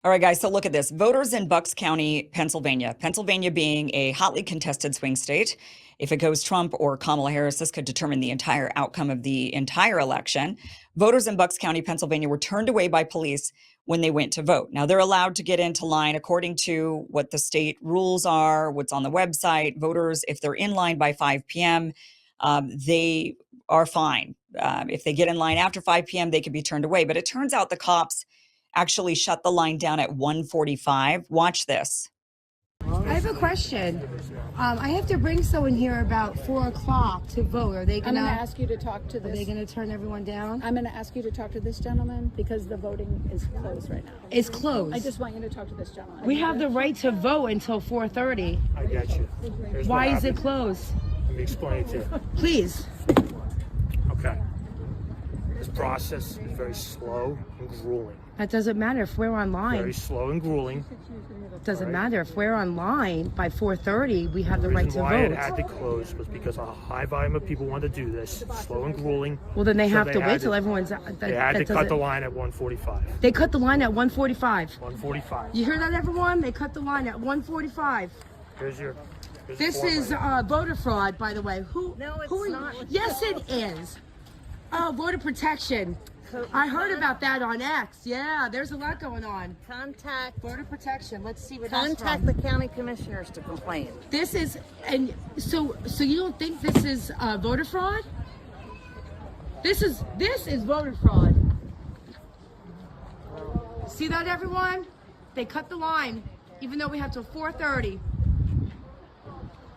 All right, guys. So look at this. Voters in Bucks County, Pennsylvania being a hotly contested swing state. If it goes Trump or Kamala Harris, this could determine the entire outcome of the entire election. Voters in Bucks County, Pennsylvania were turned away by police when they went to vote. Now, they're allowed to get into line according to what the state rules are, what's on the website. Voters, if they're in line by 5 p.m., they are fine. If they get in line after 5 p.m., they could be turned away. But it turns out the cops actually shut the line down at 1:45. Watch this. I have a question. I have to bring someone here about 4 o'clock to vote. Are they I'm gonna? going to ask you to talk to Are they this. gonna turn everyone down? I'm going to ask you to talk to this gentleman because the voting is closed right now. It's closed. I just want you to talk to this gentleman. We have the right to vote until 4:30. I get you. Here's Why what is it happened. closed? Let me explain it to you. Please. Okay. This process is very slow and grueling. That doesn't matter if we're Very online. slow and grueling. Doesn't matter if we're online by 4:30. We have the The right reason to why it vote. had to close was because a high volume of people wanted to do this. Slow and grueling. Well, then they So have they to had wait till everyone's. They had to cut the line at 1:45. They cut the line at 1:45. 1:45. You hear that, everyone? They cut the line at 1:45. Here's your. This form is right here. voter fraud, by the way. No, it's who are not. You? Yes, it is. Oh, voter protection. I heard about that on X. Yeah, there's a lot going on. Contact Voter protection. Let's see what that's contact from. the county commissioners to complain. This is, and so you don't think this is voter fraud? This is voter fraud. See that, everyone? They cut the line, even though we have till 4:30.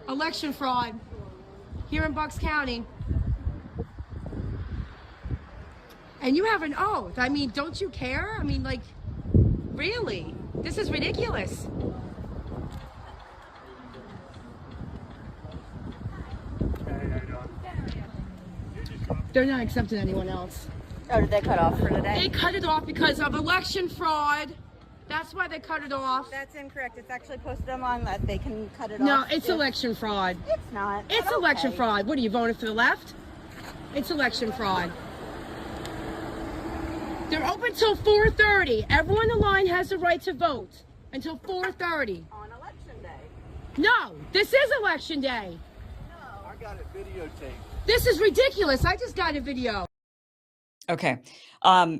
Election fraud here in Bucks County. And you have an oath. I mean, don't you care? I mean, like, really? This is ridiculous. They're not accepting anyone else. Oh, did they cut off for They today? cut it off because of election fraud. That's why they cut it off. That's incorrect. It's actually posted online that they can cut it No, off. it's if- election fraud. It's not. It's but election okay. fraud. What are you voting for the left? It's election fraud. They're open till 4:30. Everyone in line has the right to vote until 4:30. On election day. No, this is election day. I got it videotaped. This is ridiculous. I just got a video. Okay.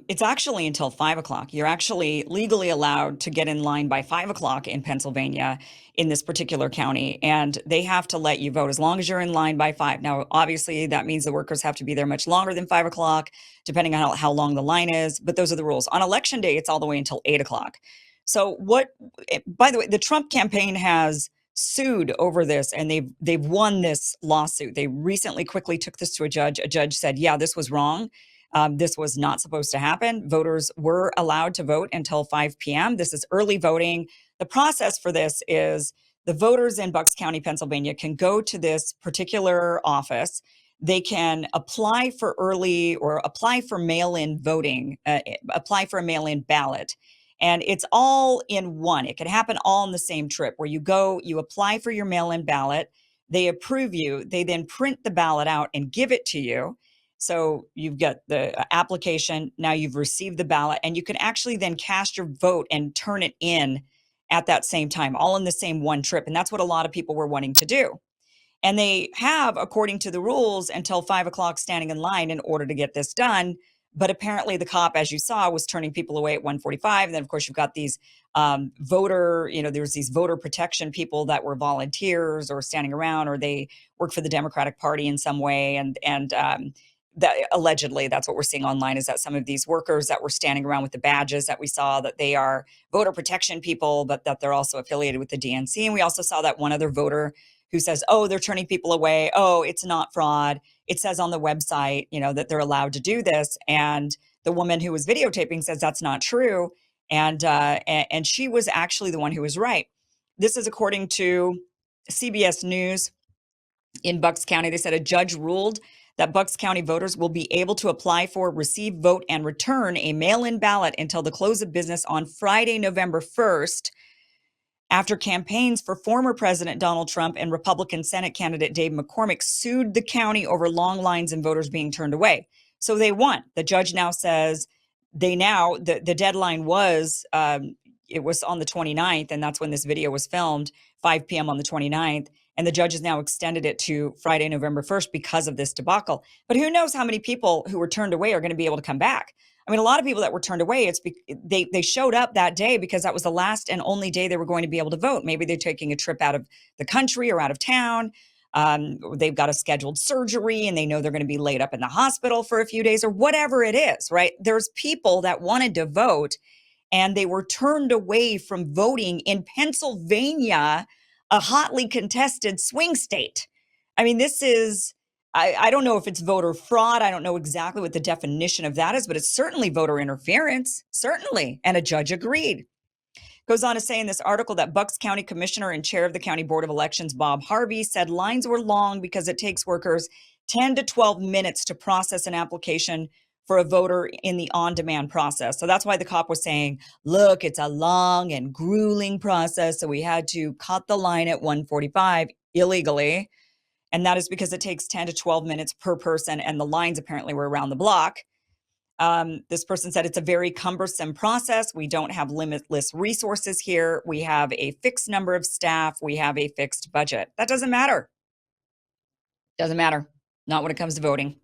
It's actually until 5 o'clock. You're actually legally allowed to get in line by 5 o'clock in Pennsylvania in this particular county, and they have to let you vote as long as you're in line by 5. Now, obviously, that means the workers have to be there much longer than 5 o'clock, depending on how long the line is. But those are the rules. On election day, it's all the way until 8 o'clock. So by the way, the Trump campaign has sued over this, and they've won this lawsuit. They recently quickly took this to a judge. A judge said, yeah, this was wrong. This was not supposed to happen. Voters were allowed to vote until 5 p.m. This is early voting. The process for this is the voters in Bucks County, Pennsylvania can go to this particular office. They can apply for early or apply for mail-in voting, apply for a mail-in ballot. And it's all in one. It can happen all in the same trip where you go, you apply for your mail-in ballot, they approve you, they then print the ballot out and give it to you. So you've got the application, now you've received the ballot, and you can actually then cast your vote and turn it in at that same time, all in the same one trip. And that's what a lot of people were wanting to do. And they have, according to the rules, until 5 o'clock standing in line in order to get this done. But apparently the cop, as you saw, was turning people away at 1:45. And then, of course, you've got these there's these voter protection people that were volunteers or standing around, or they work for the Democratic Party in some way. And that allegedly, that's what we're seeing online, is that some of these workers that were standing around with the badges that we saw, that they are voter protection people, but that they're also affiliated with the DNC. And we also saw that one other voter who says, oh, they're turning people away. Oh, it's not fraud. It says on the website, that they're allowed to do this. And the woman who was videotaping says that's not true. And she was actually the one who was right. This is according to CBS News in Bucks County. They said a judge ruled that Bucks County voters will be able to apply for, receive, vote, and return a mail-in ballot until the close of business on Friday, November 1st, after campaigns for former President Donald Trump and Republican Senate candidate Dave McCormick sued the county over long lines and voters being turned away. So they won. The judge now says the deadline was it was on the 29th, and that's when this video was filmed, 5 p.m. on the 29th. And the judge has now extended it to Friday, November 1st because of this debacle. But who knows how many people who were turned away are going to be able to come back. I mean, a lot of people that were turned away, they showed up that day because that was the last and only day they were going to be able to vote. Maybe they're taking a trip out of the country or out of town. They've got a scheduled surgery and they know they're going to be laid up in the hospital for a few days or whatever it is, right? There's people that wanted to vote and they were turned away from voting in Pennsylvania, a hotly contested swing state. I mean, this is, I don't know if it's voter fraud. I don't know exactly what the definition of that is, but it's certainly voter interference, certainly. And a judge agreed. Goes on to say in this article that Bucks County Commissioner and Chair of the County Board of Elections, Bob Harvey, said lines were long because it takes workers 10 to 12 minutes to process an application for a voter in the on-demand process. So that's why the cop was saying, look, it's a long and grueling process. So we had to cut the line at 1:45 illegally. And that is because it takes 10 to 12 minutes per person. And the lines apparently were around the block. This person said it's a very cumbersome process. We don't have limitless resources here. We have a fixed number of staff. We have a fixed budget. That doesn't matter. Doesn't matter. Not when it comes to voting.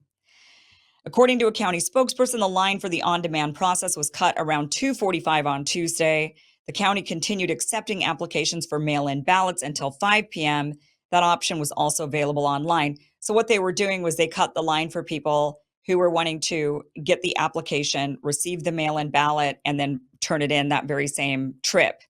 According to a county spokesperson, the line for the on-demand process was cut around 2:45 on Tuesday. The county continued accepting applications for mail-in ballots until 5 p.m. That option was also available online. So what they were doing was they cut the line for people who were wanting to get the application, receive the mail-in ballot, and then turn it in that very same trip.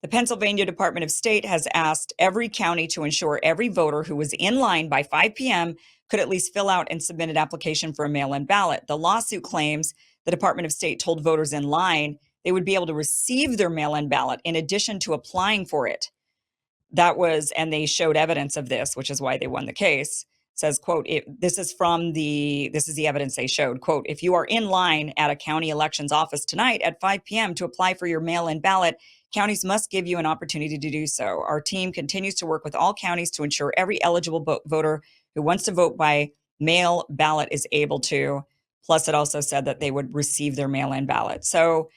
The Pennsylvania Department of State has asked every county to ensure every voter who was in line by 5 p.m. could at least fill out and submit an application for a mail-in ballot. The lawsuit claims the Department of State told voters in line they would be able to receive their mail-in ballot in addition to applying for it. That was, and they showed evidence of this, which is why they won the case. Says, quote, this is the evidence they showed. Quote, if you are in line at a county elections office tonight at 5 p.m. to apply for your mail-in ballot, counties must give you an opportunity to do so. Our team continues to work with all counties to ensure every eligible voter who wants to vote by mail ballot is able to. Plus, it also said that they would receive their mail-in ballot. So,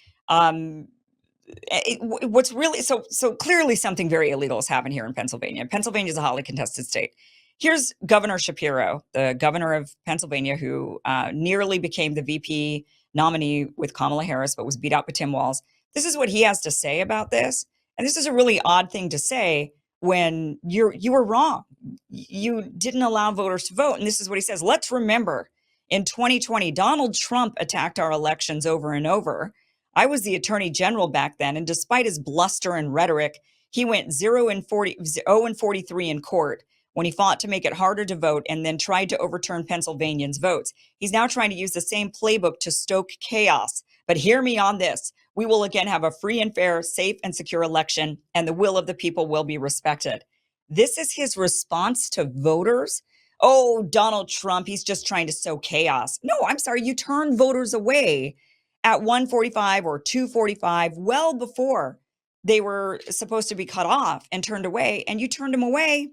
what's really so clearly something very illegal has happened here in Pennsylvania. Pennsylvania is a hotly contested state. Here's Governor Shapiro, the governor of Pennsylvania, who nearly became the VP nominee with Kamala Harris, but was beat out by Tim Walz. This is what he has to say about this. And this is a really odd thing to say when you were wrong. You didn't allow voters to vote. And this is what he says. Let's remember, in 2020, Donald Trump attacked our elections over and over. I was the attorney general back then. And despite his bluster and rhetoric, he went 0-43 in court when he fought to make it harder to vote and then tried to overturn Pennsylvanians' votes. He's now trying to use the same playbook to stoke chaos. But hear me on this. We will again have a free and fair, safe and secure election, and the will of the people will be respected. This is his response to voters. Oh, Donald Trump, he's just trying to sow chaos. No, I'm sorry. You turn voters away at 1:45 or 2:45, well before they were supposed to be cut off and turned away, and you turned them away.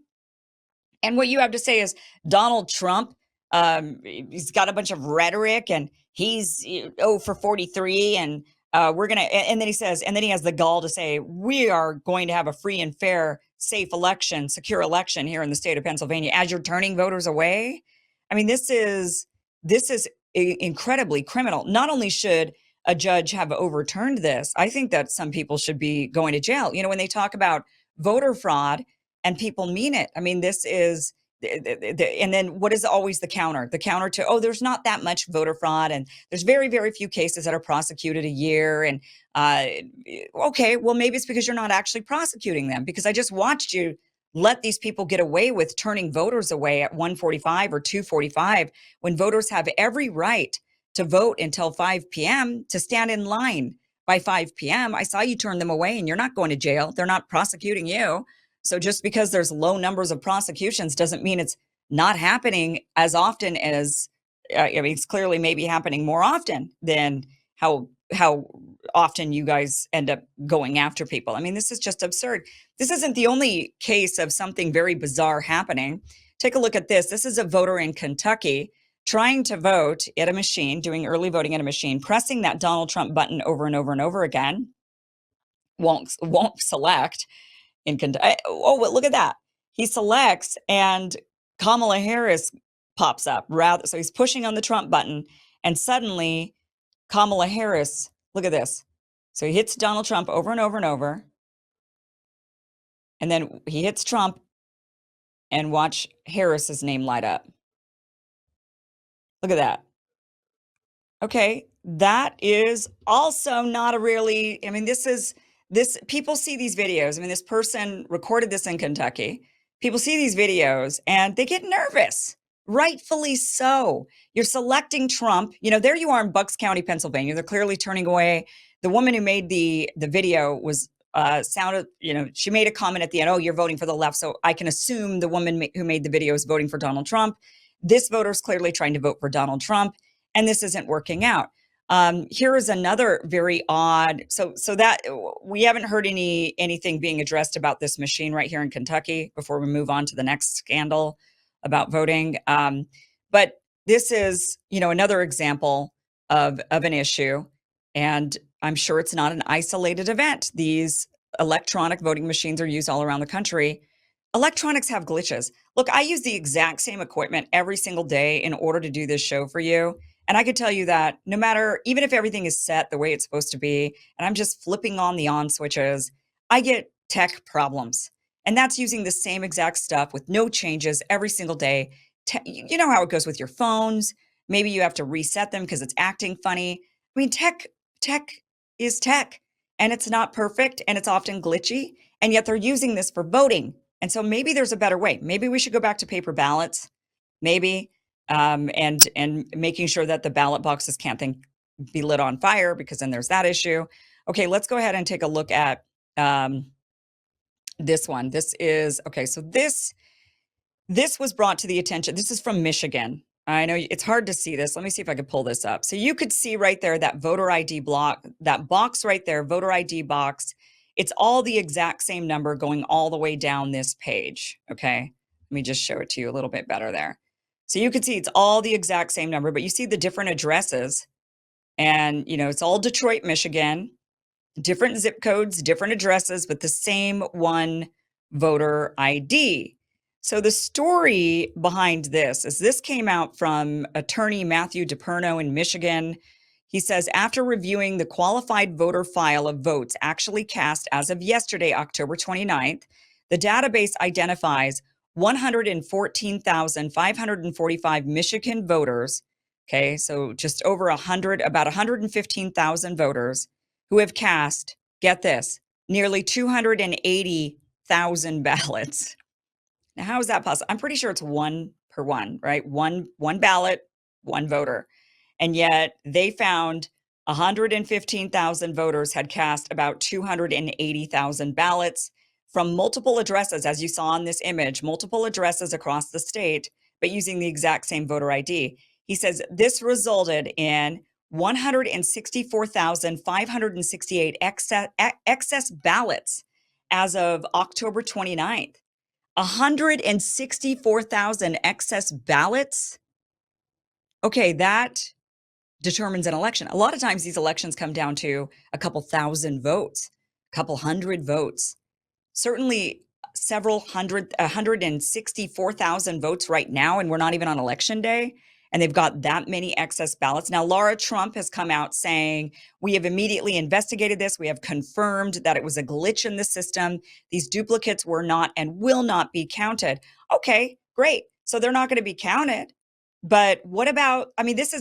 And what you have to say is Donald Trump, he's got a bunch of rhetoric and he's 0 for 43 and we're going to, and then he says, and then he has the gall to say, we are going to have a free and fair, safe election, secure election here in the state of Pennsylvania as you're turning voters away. I mean, this is incredibly criminal. Not only should a judge have overturned this, I think that some people should be going to jail. You know, when they talk about voter fraud, and people mean it. I mean, this is, and then what is always the counter? The counter to, oh, there's not that much voter fraud. And there's very, very few cases that are prosecuted a year. And okay, well, maybe it's because you're not actually prosecuting them, because I just watched you let these people get away with turning voters away at 1:45 or 2:45 when voters have every right to vote until 5 p.m. to stand in line by 5 p.m. I saw you turn them away and you're not going to jail. They're not prosecuting you. So just because there's low numbers of prosecutions doesn't mean it's not happening as often as, I mean, it's clearly maybe happening more often than how often you guys end up going after people. I mean, this is just absurd. This isn't the only case of something very bizarre happening. Take a look at this. This is a voter in Kentucky trying to vote at a machine, doing early voting at a machine, pressing that Donald Trump button over and over and over again. won't select in Kentucky. Oh, but look at that. He selects and Kamala Harris pops up rather. So he's pushing on the Trump button and suddenly Kamala Harris, look at this. So he hits Donald Trump over and over and over. And then he hits Trump and watch Harris's name light up. Look at that. Okay, that is also not a really, I mean, this, people see these videos. I mean, this person recorded this in Kentucky. People see these videos and they get nervous, rightfully so. You're selecting Trump. You know, there you are in Bucks County, Pennsylvania. They're clearly turning away. The woman who made the video was sounded, you know, she made a comment at the end, oh, you're voting for the left. So I can assume the woman who made the video is voting for Donald Trump. This voter is clearly trying to vote for Donald Trump. And this isn't working out. Here is another very odd. So that we haven't heard anything being addressed about this machine right here in Kentucky before we move on to the next scandal about voting. But this is, you know, another example of an issue, and I'm sure it's not an isolated event. These electronic voting machines are used all around the country. Electronics have glitches. Look, I use the exact same equipment every single day in order to do this show for you. And I could tell you that no matter, even if everything is set the way it's supposed to be, and I'm just flipping on the on switches, I get tech problems. And that's using the same exact stuff with no changes every single day. You know how it goes with your phones. Maybe you have to reset them because it's acting funny. I mean, tech is tech, and it's not perfect, and it's often glitchy, and yet they're using this for voting. And so maybe there's a better way. Maybe we should go back to paper ballots. Maybe. And making sure that the ballot boxes can't be lit on fire, because then there's that issue. Okay, let's go ahead and take a look at this one. This is, okay, so this was brought to the attention. This is from Michigan. I know it's hard to see this. Let me see if I could pull this up. So you could see right there that voter ID block, that box right there, voter ID box. It's all the exact same number going all the way down this page. Okay, let me just show it to you a little bit better there. So you can see it's all the exact same number, but you see the different addresses, and you know, it's all Detroit, Michigan, different zip codes, different addresses, but the same one voter ID. So the story behind this is this came out from attorney Matthew DePerno in Michigan. He says, after reviewing the qualified voter file of votes actually cast as of yesterday, October 29th, the database identifies 114,545 Michigan voters. Okay, so just over 100, about 115,000 voters who have cast, get this, nearly 280,000 ballots. Now, how is that possible? I'm pretty sure it's one per one, right? One ballot, one voter. And yet they found 115,000 voters had cast about 280,000 ballots from multiple addresses, as you saw in this image, multiple addresses across the state, but using the exact same voter ID. He says this resulted in 164,568 excess ballots as of October 29th. 164,000 excess ballots. Okay, that determines an election. A lot of times these elections come down to a couple thousand votes, a couple hundred votes. Certainly several hundred, 164,000 votes right now, and we're not even on election day, and they've got that many excess ballots. Now, Laura Trump has come out saying, we have immediately investigated this. We have confirmed that it was a glitch in the system. These duplicates were not and will not be counted. Okay, great. So they're not going to be counted. But what about, I mean, this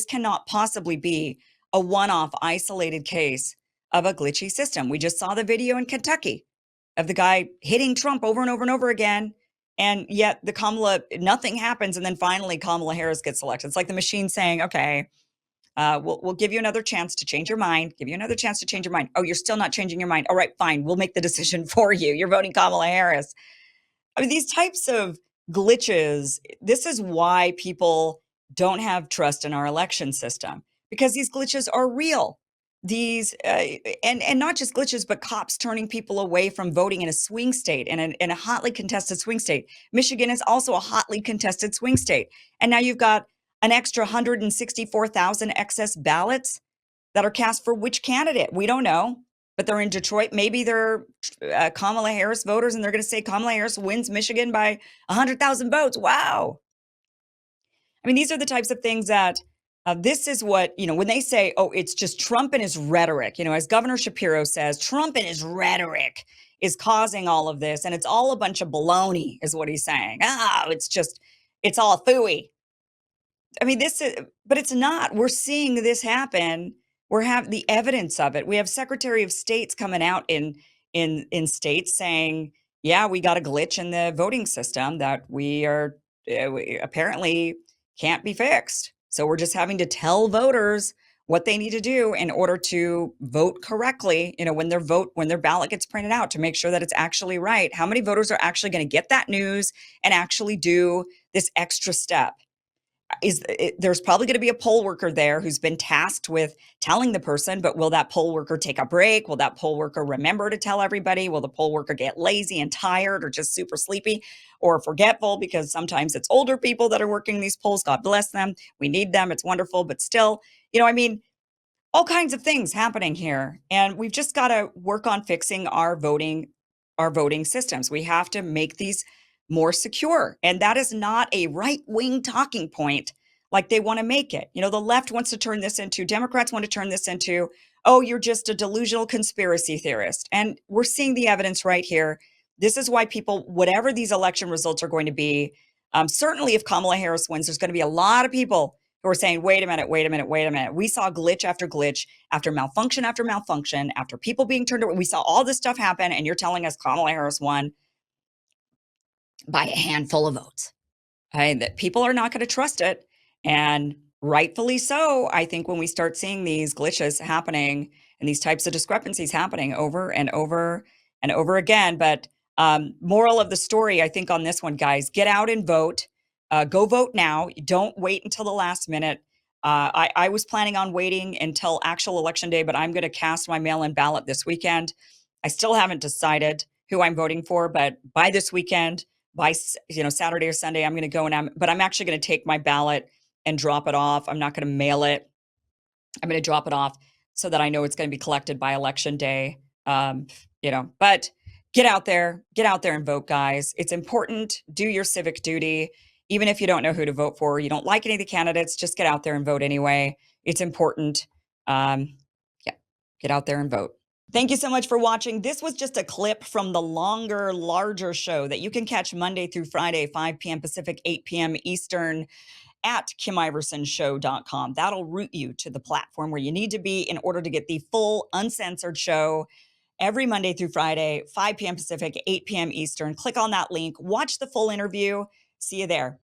cannot possibly be a one-off isolated case of a glitchy system. We just saw the video in Kentucky of the guy hitting Trump over and over and over again. And yet nothing happens. And then finally Kamala Harris gets elected. It's like the machine saying, okay, we'll give you another chance to change your mind. Give you another chance to change your mind. Oh, you're still not changing your mind. All right, fine. We'll make the decision for you. You're voting Kamala Harris. I mean, these types of glitches, this is why people don't have trust in our election system, because these glitches are real. These and not just glitches, but cops turning people away from voting in a swing state, in a hotly contested swing state. Michigan is also a hotly contested swing state, and now you've got an extra 164,000 excess ballots that are cast for which candidate? We don't know, but they're in Detroit. Maybe they're Kamala Harris voters, and they're going to say Kamala Harris wins Michigan by 100,000 votes. Wow. I mean, these are the types of things that this is what, when they say, oh, it's just Trump and his rhetoric, as Governor Shapiro says, Trump and his rhetoric is causing all of this. And it's all a bunch of baloney, is what he's saying. It's all phooey. I mean, but it's not. We're seeing this happen. We're having the evidence of it. We have Secretary of States coming out in states saying, yeah, we got a glitch in the voting system that we apparently can't be fixed. So we're just having to tell voters what they need to do in order to vote correctly, when their ballot gets printed out, to make sure that it's actually right. How many voters are actually going to get that news and actually do this extra step? There's probably going to be a poll worker there who's been tasked with telling the person, but will that poll worker take a break? Will that poll worker remember to tell everybody? Will the poll worker get lazy and tired, or just super sleepy or forgetful? Because sometimes it's older people that are working these polls. God bless them. We need them. It's wonderful. But still, all kinds of things happening here. And we've just got to work on fixing our voting systems. We have to make these more secure. And that is not a right-wing talking point like they want to make it. The left wants to turn this into, Democrats want to turn this into, oh, you're just a delusional conspiracy theorist. And we're seeing the evidence right here. This is why people, whatever these election results are going to be, certainly if Kamala Harris wins, there's going to be a lot of people who are saying, wait a minute. We saw glitch after glitch, after malfunction, after people being turned away. We saw all this stuff happen, and you're telling us Kamala Harris won by a handful of votes. That people are not going to trust it. And rightfully so. I think when we start seeing these glitches happening and these types of discrepancies happening over and over and over again. But moral of the story, I think on this one, guys, get out and vote. Go vote now. Don't wait until the last minute. I was planning on waiting until actual election day, but I'm going to cast my mail-in ballot this weekend. I still haven't decided who I'm voting for, but by this weekend, by Saturday or Sunday, I'm going to go but I'm actually going to take my ballot and drop it off. I'm not going to mail it. I'm going to drop it off so that I know it's going to be collected by election day. But get out there and vote, guys. It's important. Do your civic duty. Even if you don't know who to vote for, you don't like any of the candidates, just get out there and vote anyway. It's important. Get out there and vote. Thank you so much for watching. This was just a clip from the longer, larger show that you can catch Monday through Friday, 5 p.m. Pacific, 8 p.m. Eastern at KimIversonShow.com. That'll route you to the platform where you need to be in order to get the full uncensored show every Monday through Friday, 5 p.m. Pacific, 8 p.m. Eastern. Click on that link, watch the full interview. See you there.